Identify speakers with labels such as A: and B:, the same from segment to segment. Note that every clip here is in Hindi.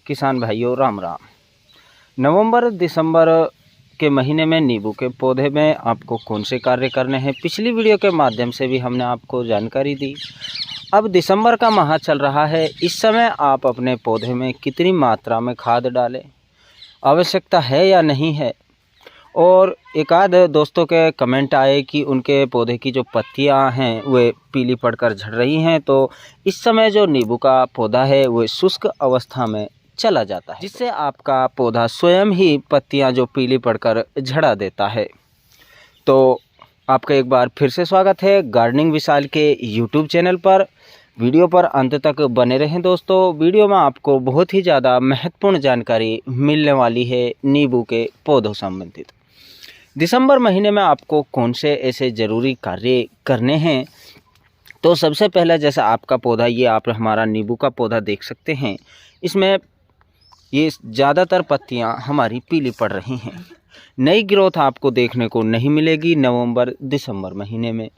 A: किसान भाइयों राम राम। नवंबर दिसंबर के महीने में नींबू के पौधे में आपको कौन से कार्य करने हैं, पिछली वीडियो के माध्यम से भी हमने आपको जानकारी दी। अब दिसंबर का माह चल रहा है, इस समय आप अपने पौधे में कितनी मात्रा में खाद डालें, आवश्यकता है या नहीं है। और एक आध दोस्तों के कमेंट आए कि उनके पौधे की जो पत्तियां हैं वे पीली पड़कर झड़ रही हैं, तो इस समय जो नींबू का पौधा है वह शुष्क अवस्था में चला जाता है, जिससे आपका पौधा स्वयं ही पत्तियां जो पीली पड़कर झड़ा देता है। तो आपका एक बार फिर से स्वागत है गार्डनिंग विशाल के यूट्यूब चैनल पर। वीडियो पर अंत तक बने रहें दोस्तों। वीडियो में आपको बहुत ही ज़्यादा महत्वपूर्ण जानकारी मिलने वाली है नींबू के पौधों संबंधित। दिसंबर महीने में आपको कौन से ऐसे ज़रूरी कार्य करने हैं, तो सबसे पहला जैसा आपका पौधा, ये आप हमारा नींबू का पौधा देख सकते हैं, इसमें ये ज़्यादातर पत्तियां हमारी पीली पड़ रही हैं। नई ग्रोथ आपको देखने को नहीं मिलेगी। नवंबर दिसंबर महीने में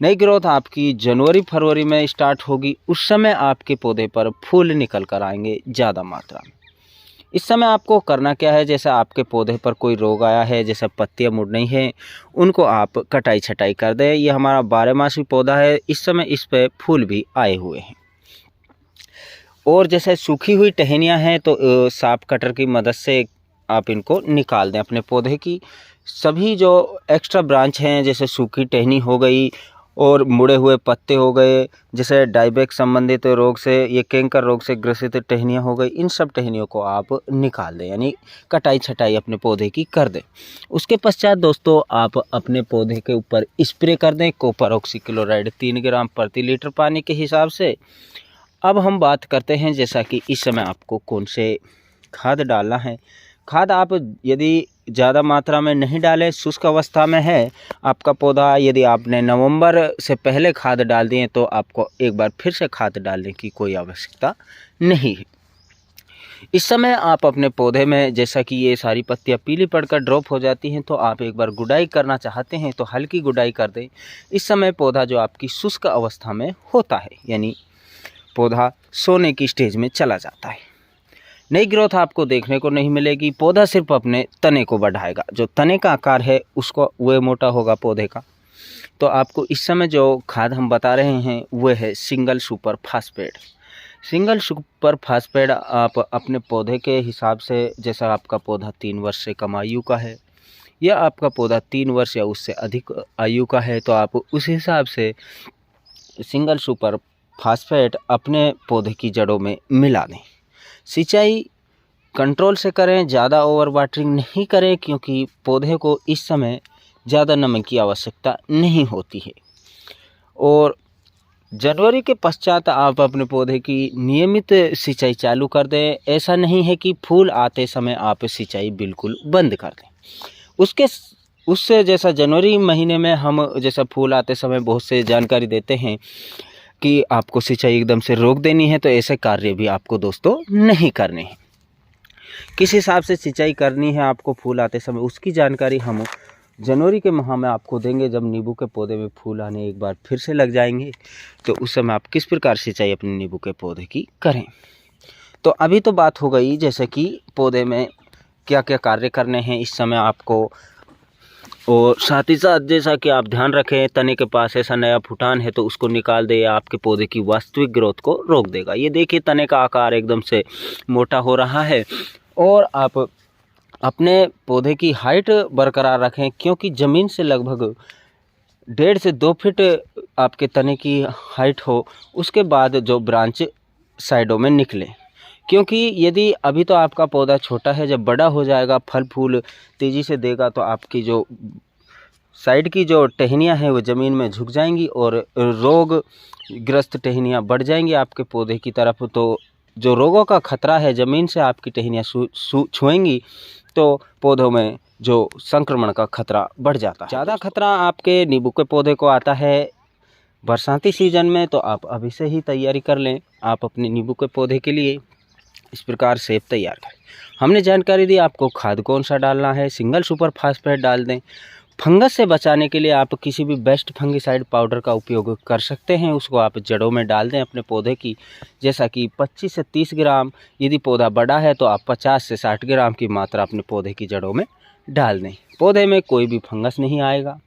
A: नई ग्रोथ आपकी जनवरी फरवरी में स्टार्ट होगी। उस समय आपके पौधे पर फूल निकल कर आएंगे ज़्यादा मात्रा में। इस समय आपको करना क्या है, जैसे आपके पौधे पर कोई रोग आया है, जैसे पत्तियां मुड़ रही हैं, उनको आप कटाई छटाई कर दें। ये हमारा 12 मासी पौधा है, इस समय इस पे फूल भी आए हुए हैं। और जैसे सूखी हुई टहनियां हैं तो साफ कटर की मदद से आप इनको निकाल दें अपने पौधे की। सभी जो एक्स्ट्रा ब्रांच हैं, जैसे सूखी टहनी हो गई और मुड़े हुए पत्ते हो गए, जैसे डायबैक संबंधित रोग से, ये कैंकर रोग से ग्रसित टहनियाँ हो गई, इन सब टहनियों को आप निकाल दें, यानी कटाई छटाई अपने पौधे की कर दें। उसके पश्चात दोस्तों आप अपने पौधे के ऊपर स्प्रे कर दें कॉपर ऑक्सीक्लोराइड 3 ग्राम प्रति लीटर पानी के हिसाब से। अब हम बात करते हैं जैसा कि इस समय आपको कौन से खाद डालना है। खाद आप यदि ज़्यादा मात्रा में नहीं डालें, शुष्क अवस्था में है आपका पौधा, यदि आपने नवंबर से पहले खाद डाल दिए तो आपको एक बार फिर से खाद डालने की कोई आवश्यकता नहीं है। इस समय आप अपने पौधे में, जैसा कि ये सारी पत्तियां पीली पड़कर ड्रॉप हो जाती हैं, तो आप एक बार गुड़ाई करना चाहते हैं तो हल्की गुड़ाई कर दें। इस समय पौधा जो आपकी शुष्क अवस्था में होता है, यानी पौधा सोने की स्टेज में चला जाता है। नई ग्रोथ आपको देखने को नहीं मिलेगी। पौधा सिर्फ अपने तने को बढ़ाएगा, जो तने का आकार है उसको वह मोटा होगा पौधे का। तो आपको इस समय जो खाद हम बता रहे हैं वह है single super phosphate. Single super phosphate आप अपने पौधे के हिसाब से, जैसा आपका पौधा 3 वर्ष से कम आयु का है या आपका पौधा 3 वर्ष या उससे अधिक आयु का है, तो आप उस हिसाब से सिंगल सुपर फास्फेट अपने पौधे की जड़ों में मिला दें। सिंचाई कंट्रोल से करें, ज़्यादा ओवर वाटरिंग नहीं करें, क्योंकि पौधे को इस समय ज़्यादा नमी की आवश्यकता नहीं होती है। और जनवरी के पश्चात आप अपने पौधे की नियमित सिंचाई चालू कर दें। ऐसा नहीं है कि फूल आते समय आप सिंचाई बिल्कुल बंद कर दें। उससे जैसा जनवरी महीने में हम जैसा फूल आते समय बहुत से जानकारी देते हैं कि आपको सिंचाई एकदम से रोक देनी है, तो ऐसे कार्य भी आपको दोस्तों नहीं करने हैं। किस हिसाब से सिंचाई करनी है आपको फूल आते समय, उसकी जानकारी हम जनवरी के माह में आपको देंगे। जब नींबू के पौधे में फूल आने एक बार फिर से लग जाएंगे, तो उस समय आप किस प्रकार सिंचाई अपने नींबू के पौधे की करें। तो अभी तो बात हो गई जैसे कि पौधे में क्या क्या कार्य करने हैं इस समय आपको, और साथ ही साथ जैसा कि आप ध्यान रखें, तने के पास ऐसा नया फुटान है तो उसको निकाल दे, या आपके पौधे की वास्तविक ग्रोथ को रोक देगा। ये देखिए तने का आकार एकदम से मोटा हो रहा है। और आप अपने पौधे की हाइट बरकरार रखें, क्योंकि ज़मीन से लगभग 1.5 से 2 फीट आपके तने की हाइट हो, उसके बाद जो ब्रांच साइडों में निकले। क्योंकि यदि अभी तो आपका पौधा छोटा है, जब बड़ा हो जाएगा, फल फूल तेज़ी से देगा, तो आपकी जो साइड की जो टहनियाँ हैं वो ज़मीन में झुक जाएंगी और रोग ग्रस्त टहनियाँ बढ़ जाएंगी आपके पौधे की तरफ। तो जो रोगों का खतरा है, ज़मीन से आपकी टहनियाँ छुएंगी तो पौधों में जो संक्रमण का खतरा बढ़ जाता है। ज़्यादा खतरा आपके नींबू के पौधे को आता है बरसाती सीजन में, तो आप अभी से ही तैयारी कर लें। आप अपने नींबू के पौधे के लिए इस प्रकार सेब तैयार करें। हमने जानकारी दी आपको खाद कौन सा डालना है, सिंगल सुपर फास्फेट डाल दें। फंगस से बचाने के लिए आप किसी भी बेस्ट फंगिसाइड पाउडर का उपयोग कर सकते हैं। उसको आप जड़ों में डाल दें अपने पौधे की, जैसा कि 25 से 30 ग्राम। यदि पौधा बड़ा है तो आप 50 से 60 ग्राम की मात्रा अपने पौधे की जड़ों में डाल दें। पौधे में कोई भी फंगस नहीं आएगा।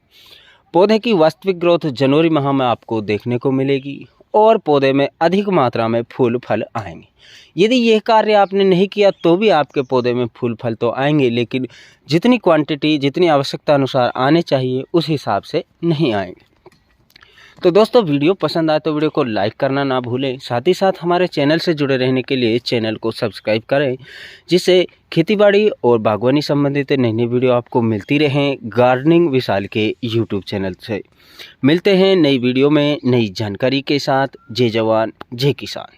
A: पौधे की वास्तविक ग्रोथ जनवरी माह में आपको देखने को मिलेगी और पौधे में अधिक मात्रा में फूल फल आएंगे। यदि यह कार्य आपने नहीं किया तो भी आपके पौधे में फूल फल तो आएंगे, लेकिन जितनी क्वांटिटी, जितनी आवश्यकता अनुसार आने चाहिए उस हिसाब से नहीं आएंगे। तो दोस्तों, वीडियो पसंद आए तो वीडियो को लाइक करना ना भूलें। साथ ही साथ हमारे चैनल से जुड़े रहने के लिए चैनल को सब्सक्राइब करें, जिससे खेतीबाड़ी और बागवानी संबंधित नई नई वीडियो आपको मिलती रहें गार्डनिंग विशाल के यूट्यूब चैनल से। मिलते हैं नई वीडियो में नई जानकारी के साथ। जय जवान जय किसान।